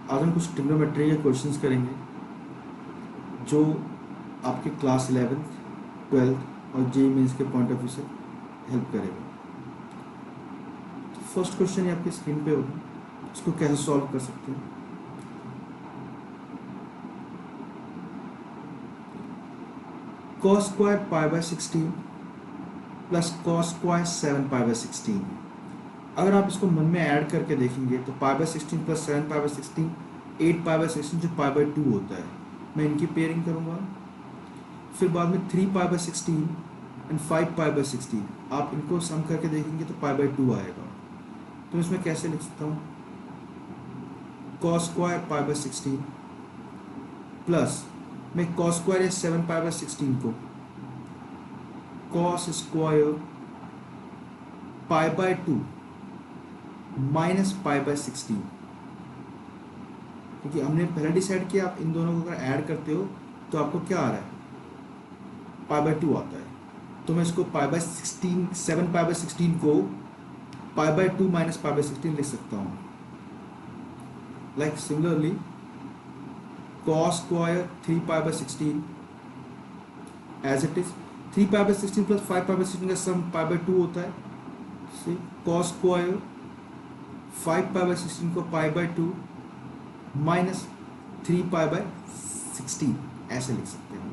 आज हम कुछ ट्रिग्नोमेट्री के क्वेश्चंस करेंगे जो आपके क्लास 11th 12th और जेईई मेंस के पॉइंट ऑफ व्यू से हेल्प करेगा। तो फर्स्ट क्वेश्चन ये आपकी स्क्रीन पे होगा, इसको कैसे सॉल्व कर सकते हैं। cos square pi by 16 plus cos square 7 pi by 16। अगर आप इसको मन में ऐड करके देखेंगे तो पाई by 16 plus 7 pi by 16 8 pi by 16 जो पाई बाय 2 होता है। मैं इनकी पेयरिंग करूँगा, फिर बाद में 3 pi by 16 and 5 pi by 16 आप इनको सम करके देखेंगे तो पाई बाय 2 आएगा। तो इसमें कैसे लिख सकता हूँ, cos square pi by 16 plus मैं cos स्क्वायर या 7 पाई बाय 16 को cos square pi by 2 minus pi by 16, क्योंकि हमने पहले डिसाइड किया आप इन दोनों को अगर ऐड करते हो तो आपको क्या आ रहा है, पाई बाय 2 आता है। तो मैं इसको पाई बाय 16 7 पाई बाय 16 को pi by 2 minus pi by 16 लिख सकता हूँ। Like similarly cos square 3 pi by 16 as it is 3 pi by 16 plus 5 pi by 16 का सम पाई बाय 2 होता है। cos स्क्वायर 5 पाई बाय 16 को pi by 2 minus 3 pi by 16 ऐसे लिख सकते हैं।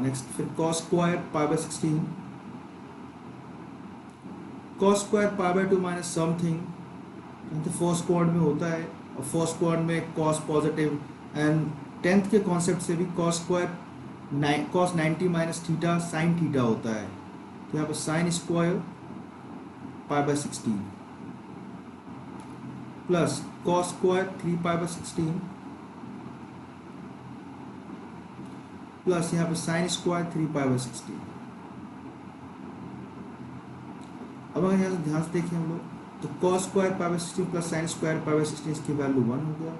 नेक्स्ट फिर cos square pi by 16 cos square pi by 2 minus something, तो फर्स्ट क्वाड्रेंट में होता है और फर्स्ट क्वाड्रेंट में cos पॉजिटिव एंड 10th के कॉन्सेप्ट से भी cos square cos 90 minus theta sine theta होता है। तो यहाँ पर sine square pi by 16 plus cos square 3 pi by 16 plus यहाँ पे साइन स्क्वायर 3 पाई बाय 16। अब अगर यहाँ से ध्यान से देखें हम लोग तो cos square pi by 16 plus sine square pi by 16 इसकी वैल्यू 1 हो गया।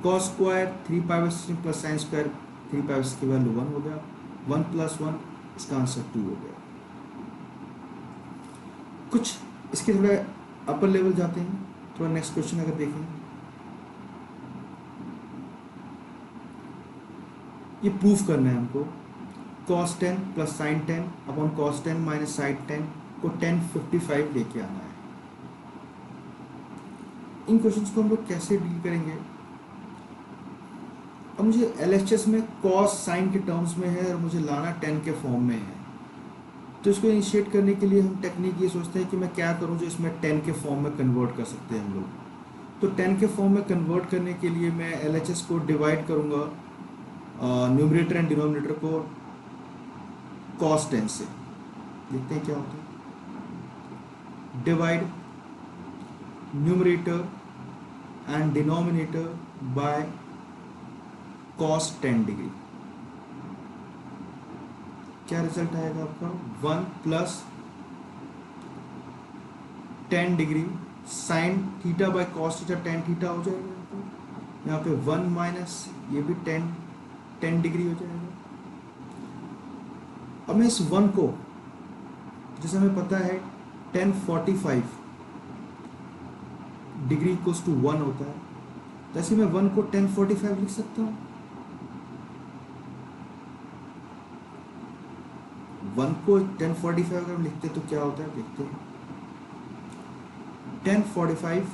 cos square 3 pi by 16 plus sine square 3 pi by 16 की वैल्यू 1 हो गया। 1 प्लस 1 इसका आंसर 2 हो गया। कुछ इसके थोड़ा अपर लेवल जाते हैं, थोड़ा नेक्स्ट क्वेश्चन अगर देखें, ये प्रूफ करना है हमको cos 10 plus sine 10 upon cos 10 minus sine 10 को 1055 लेके आना है। इन क्वेश्चंस को हम लोग कैसे डील करेंगे। अब मुझे LHS में cos साइन के टर्म्स में है और मुझे लाना 10 के फॉर्म में है, तो इसको इनिशिएट करने के लिए हम टेक्निक ये सोचते हैं कि मैं क्या करूं जो इसमें 10 के फॉर्म में कन्वर्ट कर सकते हैं हम लोग। तो 10 के फॉर्म में कन्वर्ट करने के लिए मैं LHS को डिवाइड करूंगा न्यूमरेटर एंड डिनोमिनेटर को cos 10 से। देखते हैं क्या होता है, divide numerator and denominator by cos 10 degree. क्या रिजल्ट आएगा आपका, 1 plus 10 degree sine theta by cos theta tan theta हो जाएगा। यहाँ पे 1 माइनस ये भी 10 डिग्री हो जाएगा। अब मैं इस 1 को, जैसे हमें पता है 1045 डिग्री इक्वल्स टू 1 होता है, जैसे मैं 1 को 1045 लिख सकता हूँ। 1 को 1045 अगर हम लिखते तो क्या होता है, देखते हैं। 1045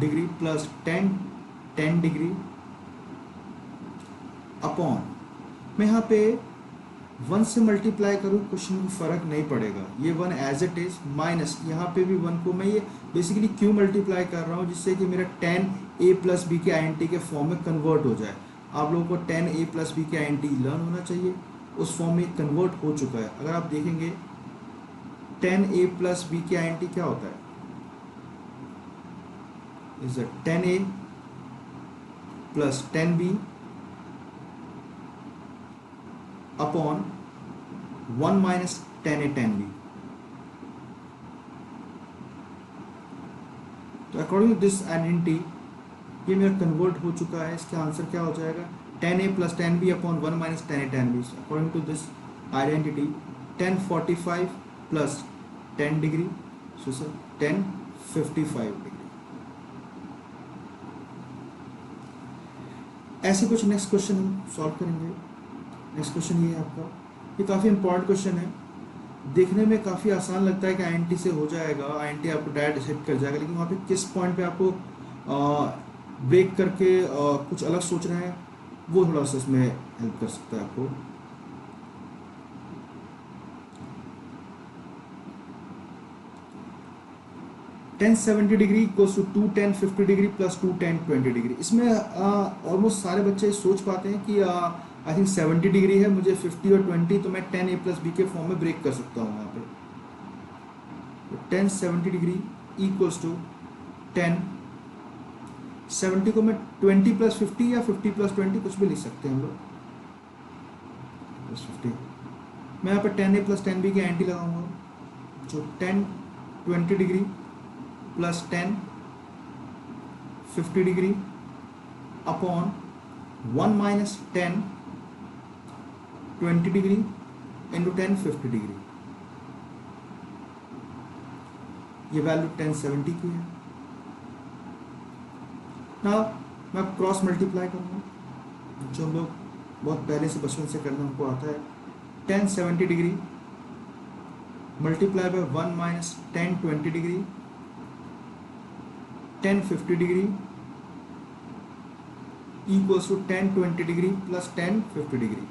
डिग्री प्लस 10 डिग्री अपॉन, मैं यहाँ पे 1 से मल्टीप्लाई करूँ क्वेश्चन में फर्क नहीं पड़ेगा, ये 1 एज इट इज माइनस यहाँ पे भी 1 को मैं ये बेसिकली क्यों मल्टीप्लाई कर रहा हूँ, जिससे कि मेरा 10a प्लस बी के INT के फॉर्म में कन्वर्ट हो जाए। आप लोगों को 10a प्लस बी के INT लर्न होना चाहिए, उस फॉर्म में कन्वर्ट हो चुका है। अगर आप देखेंगे 10a प्लस बी के INT क्या होता है, is 10a plus 10b upon 1 minus 10a 10b। तो अकॉर्डिंग टू दिस आइडेंटिटी ये मेरा कन्वर्ट हो चुका है। इसका आंसर क्या हो जाएगा, 10a plus 10b upon 1 minus 10a 10b। According to this identity 1045 plus 10 degree so sir 1055 degree. ऐसे कुछ नेक्स्ट क्वेश्चन हम सॉल्व करेंगे। नेक्स्ट क्वेश्चन ये है आपका, ये काफ़ी इंपॉर्टेंट क्वेश्चन है, देखने में काफ़ी आसान लगता है कि आईएनटी से हो जाएगा, आईएनटी आपको डायरेक्ट हिट कर जाएगा, लेकिन वहाँ पे किस पॉइंट पे आपको ब्रेक करके कुछ अलग सोच रहे हैं, वो थोड़ा सा इसमें हेल्प कर सकता है आपको। Ten 70 degree equals to 2 10 50 degree plus 2 10 20 degree. इसमें ऑलमोस्ट सारे बच्चे सोच पाते हैं कि आई थिंक 70 डिग्री है, मुझे 50 और 20, तो मैं 10a प्लस बी के फॉर्म में ब्रेक कर सकता हूँ यहाँ पे। तो 10 70 डिग्री इक्वल्स टू 10 70 को मैं 20 प्लस 50 या 50 प्लस 20 कुछ भी लिख सकते हैं हम लोग, प्लस 50। मैं यहाँ पर 10a प्लस 10b की एंटी लगाऊंगा, जो 10 20 degree plus 10 50 degree upon 1 minus 10 20 degree into 10 50 degree. ये वैल्यू 10 70 की है। ना मैं क्रॉस मल्टीप्लाई करूँगा, जो हम लोग बहुत पहले से बचपन से करना हमको आता है। 10 70 degree multiply by 1 minus 10 20 degree 10 50 degree equals to 10 20 degree plus 10 50 degree.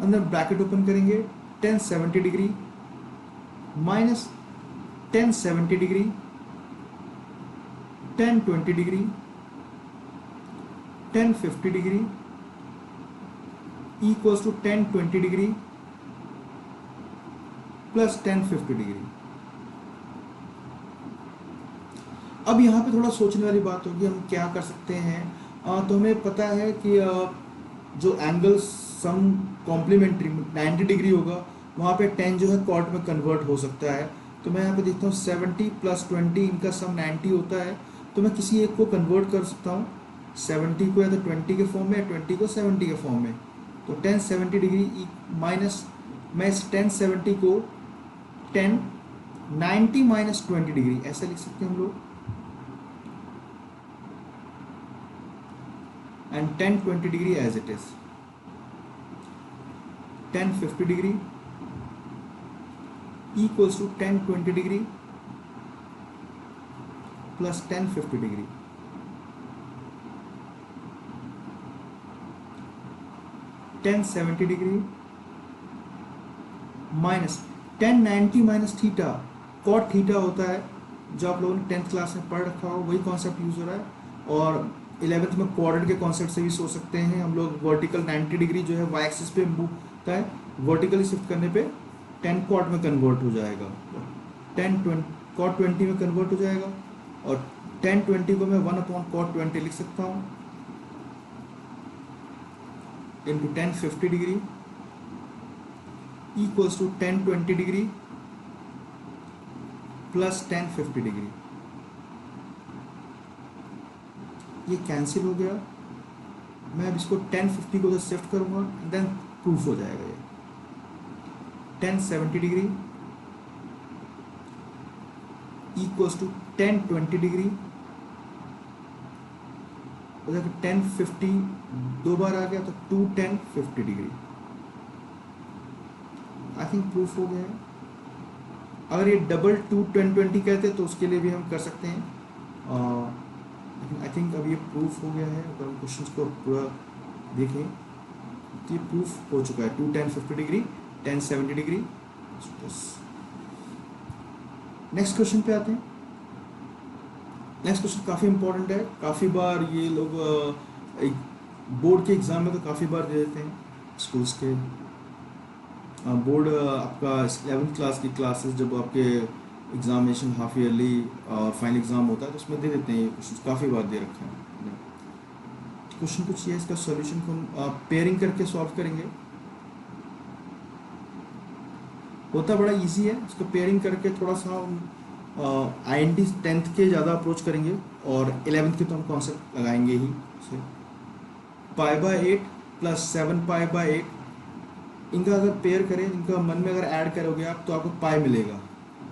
अंदर ब्रैकेट ओपन करेंगे, 10 70 degree minus 10 70 degree 10 20 degree 10 50 degree equals to 10 20 degree plus 10 50 degree. अब यहाँ पे थोड़ा सोचने वाली बात होगी, हम क्या कर सकते हैं। तो हमें पता है कि जो एंगल सम कॉम्प्लीमेंट्री 90 डिग्री होगा, वहाँ पे 10 जो है कॉट में कन्वर्ट हो सकता है। तो मैं यहाँ पे देखता हूँ 70 प्लस 20 इनका सम 90 होता है, तो मैं किसी एक को कन्वर्ट कर सकता हूँ, 70 को या तो 20 के फॉर्म में या 20 को 70 के फॉर्म में। तो 10 70 डिग्री माइनस, मैं इस 10 70 को 10 90 माइनस 20 डिग्री ऐसे लिख सकते हैं हम लोग, and 10 20 degree as it is. 10 50 degree equals to 10 20 degree plus 10 50 degree. Ten 70 degree minus 10 90 minus theta, cot theta होता है, जो आप लोगों ने 10th क्लास में पढ़ रखा हो, वही कॉन्सेप्ट यूज हो रहा है। और 11th में क्वाड्रेंट के कॉन्सेप्ट से भी सोच सकते हैं हम लोग। वर्टिकल 90 डिग्री जो है वाई एक्सिस पे मूव होता है, वर्टिकली शिफ्ट करने पे 10 कॉट में कन्वर्ट हो जाएगा, 10 20 कॉट 20 में कन्वर्ट हो जाएगा। और 10 20 को मैं 1 अपॉन कॉट 20 लिख सकता हूँ into 10 50 degree equals to 10 20 degree plus 10 50 degree. ये कैंसिल हो गया। मैं अब इसको 10 50 को शिफ्ट करूंगा, देन प्रूफ हो जाएगा। ये 10 70 डिग्री इक्वल्स टू 10 20 डिग्री, 10 50 दो बार आ गया तो 2 10 50 डिग्री। आई थिंक प्रूफ हो गया है। अगर ये डबल 2 10 20 कहते तो उसके लिए भी हम कर सकते हैं, लेकिन आई थिंक अब ये प्रूफ हो गया है। अगर हम क्वेश्चन को पूरा देखें तो ये प्रूफ हो चुका है। 2 10 50 डिग्री 10 70 डिग्री। नेक्स्ट क्वेश्चन पे आते हैं। नेक्स्ट क्वेश्चन काफ़ी इंपॉर्टेंट है, काफ़ी बार ये लोग बोर्ड के एग्जाम में तो काफ़ी बार दे देते हैं। स्कूल्स के बोर्ड आपका 11th क्लास की क्लासेस जब आपके एग्जामिनेशन हाफ ईयरली और फाइनल एग्जाम होता है तो उसमें दे देते हैं ये क्वेश्चन, काफ़ी बार दे रखे हैं। क्वेश्चन कुछ ये, इसका सॉल्यूशन को हम पेयरिंग करके सॉल्व करेंगे। होता बड़ा इजी है, इसको पेयरिंग करके थोड़ा सा आईएनटी 10th के ज़्यादा अप्रोच करेंगे और 11th के तो हम कॉन्सेप्ट लगाएंगे ही। Pi by 8 plus 7 pi by 8 इनका अगर पेयर करें, इनका मन में अगर ऐड करोगे आप तो आपको पाई मिलेगा,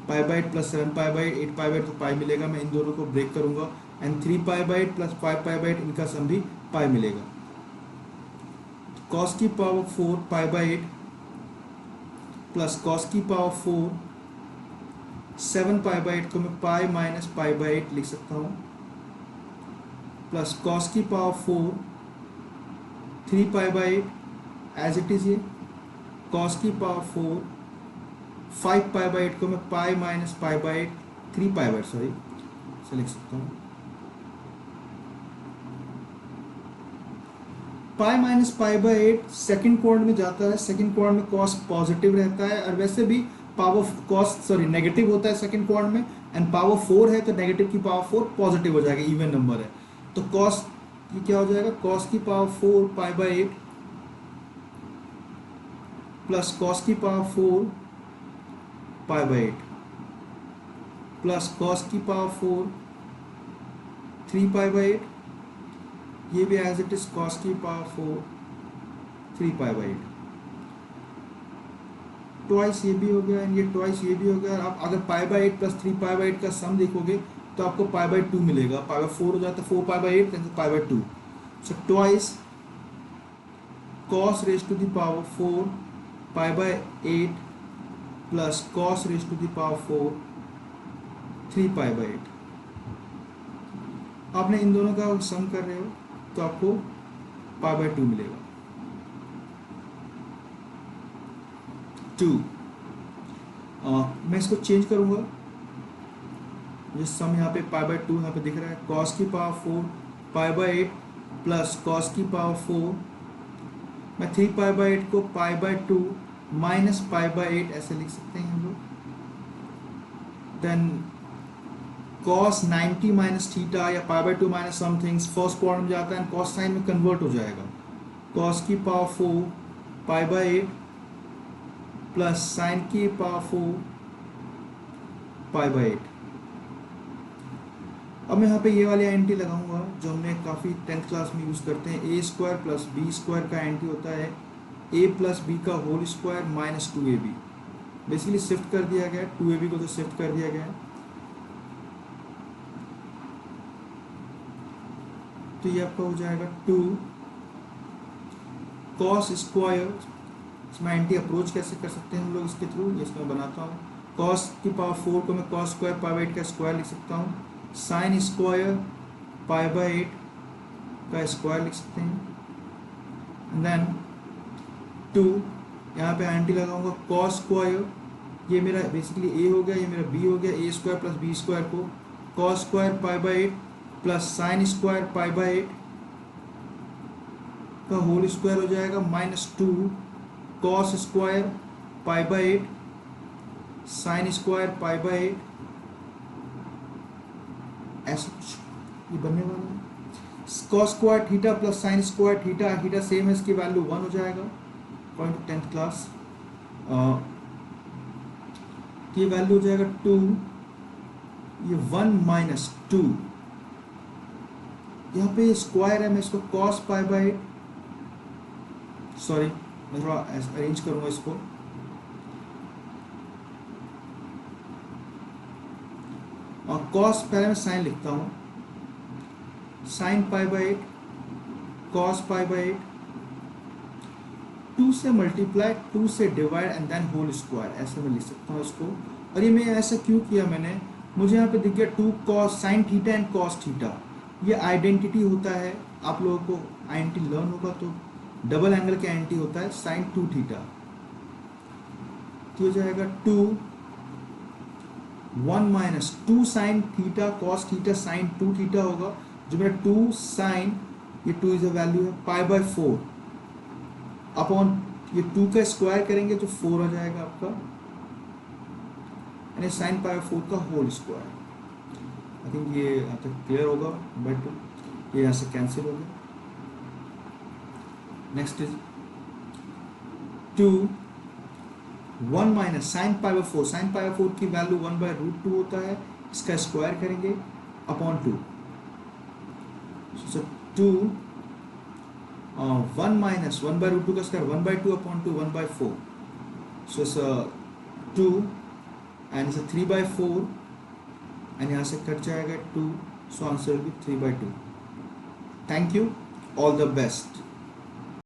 पाई by 8 plus 7 pi by 8 pi by 8 तो पाई मिलेगा। मैं इन दोनों को ब्रेक करूंगा and 3 pi by 8 plus 5 pi by 8 इनका सम भी पाई मिलेगा। कॉस की power 4 pi by 8 plus cos की पावर 4 7 पाई बाई 8 को मैं पाई माइनस पाई बाई 8 लिख सकता हूँ, प्लस कॉस की power 4 3 pi by 8 as it is ये, कॉस की पावर 4 5 पाई बाई 8 को मैं pi minus pi by 8 3 pi by 8 sorry से लिख सकता हूँ। Pi minus pi by 8 second quadrant में जाता है, सेकेंड क्वाड्रेंट में कॉस पॉजिटिव रहता है, और वैसे भी पावर कॉस सॉरी नेगेटिव होता है सेकेंड क्वाड्रेंट में, एंड पावर 4 है तो नेगेटिव की पावर 4 पॉजिटिव हो जाएगा, इवन नंबर है तो कॉस ये क्या हो जाएगा, कॉस की power 4 pi by 8 plus cos की power 4 pi by 8 plus cos की पावर 4 3 पाई बाई 8, ये भी एज इट इज कॉस की पावर 4 3 पाई बाई 8, ट्वाइस ये भी हो गया एंड ये ट्वाइस ये भी हो गया। आप अगर पाई बाई 8 प्लस 3 पाई बाई 8 का सम देखोगे तो आपको पाई बाई 2 मिलेगा, पाई बाई 4 हो जाता है 4 pi by 8 pi by 2, so twice cos raise to the power 4 pi by 8 plus cos raise to the power 4 3 pi by 8। आपने इन दोनों का सम कर रहे हो तो आपको पाई बाई 2 मिलेगा। 2 मैं इसको चेंज करूंगा, ये सम यहाँ पे पाई बाई 2 यहाँ पे दिख रहा है, कॉस की power 4 pi by 8 plus cos की पावर 4, मैं 3 पाई बाई 8 को पाई बाई 2 माइनस पाई बाई 8 ऐसे लिख सकते हैं हम लोग। देन cos 90 माइनस थीटा या pi by 2 minus somethings first quadrant में जाता है, कॉस साइन में कन्वर्ट हो जाएगा, कॉस की power 4 pi by 8 plus sign की पावर 4 पाई बाई 8। अब मैं यहाँ पे ये वाली एंटी लगाऊंगा जो हमने काफ़ी 10th क्लास में यूज़ करते हैं, a square plus b square का एंटी होता है ए प्लस बी का whole square minus 2ab, basically shift कर दिया गया है 2ab को, तो शिफ्ट कर दिया गया है, तो ये आपका हो जाएगा 2 कॉस स्क्वायर। इसमें एंटी अप्रोच कैसे कर सकते हैं हम लोग इसके थ्रू, ये इसमें बनाता हूँ, कॉस की पावर 4 को मैं कॉस स्क्वायर पाई बाई 8 का स्क्वायर लिख सकता हूँ, साइन स्क्वायर पाई बाई 8 का स्क्वायर लिख सकते हैं, देन 2 यहाँ पे एंटी लगाऊंगा कॉस स्क्वायर, ये मेरा बेसिकली ए हो गया, ये मेरा बी हो गया, ए स्क्वायर प्लस बी स्क्वायर को cos square pi by 8 plus sine square pi by 8 का होल स्क्वायर हो जाएगा, minus 2 cos square pi by 8 sine square pi by 8, ऐसा कुछ ये बनने वाला है। Cos square theta plus sine square theta, theta same है, इसकी वैल्यू 1 हो जाएगा अकॉर्डिंग टू 10th क्लास, ये वैल्यू हो जाएगा 2, ये 1 माइनस 2, यहाँ पे स्क्वायर है, मैं इसको कॉस पाई बाई 8, सॉरी मैं थोड़ा अरेंज करूँगा इसको, और कॉस पहले मैं साइन लिखता हूँ, sine pi by 8 cos pi by 8, 2 से मल्टीप्लाई 2 से divide and then whole square, ऐसे मैं लिख सकता हूँ इसको। और ये मैं ऐसा क्यों किया मैंने, मुझे यहाँ पे दिख गया 2 cos sine theta and cos theta, ये आइडेंटिटी होता है, आप लोगों को आइडेंटिटी लर्न होगा तो डबल एंगल का एंटी होता है साइन 2 थीटा, तो हो जाएगा 2 1 minus 2 sine theta cos theta sine 2 theta होगा, जो मेरा 2 साइन, ये 2 इज अ वैल्यू है पाई बाई 4 अपॉन ये 2 का स्क्वायर करेंगे तो 4 हो जाएगा आपका, यानी साइन पाई बाई 4 का होल स्क्वायर। आई थिंक ये यहाँ तक क्लियर होगा, बट ये यहाँ से कैंसिल हो गया। Next is 2 1 minus sign pi by 4, sign pi by 4 की वैल्यू 1 बाई रूट 2 होता है, इसका स्क्वायर करेंगे upon 2, so 2 1 minus 1 by root 2 का square 1 by 2 upon 2 1 by 4. So it's 2 and it's a 3 by 4 and यहाँ से कट जाएगा 2. So answer will be 3 by 2. Thank you. All the best.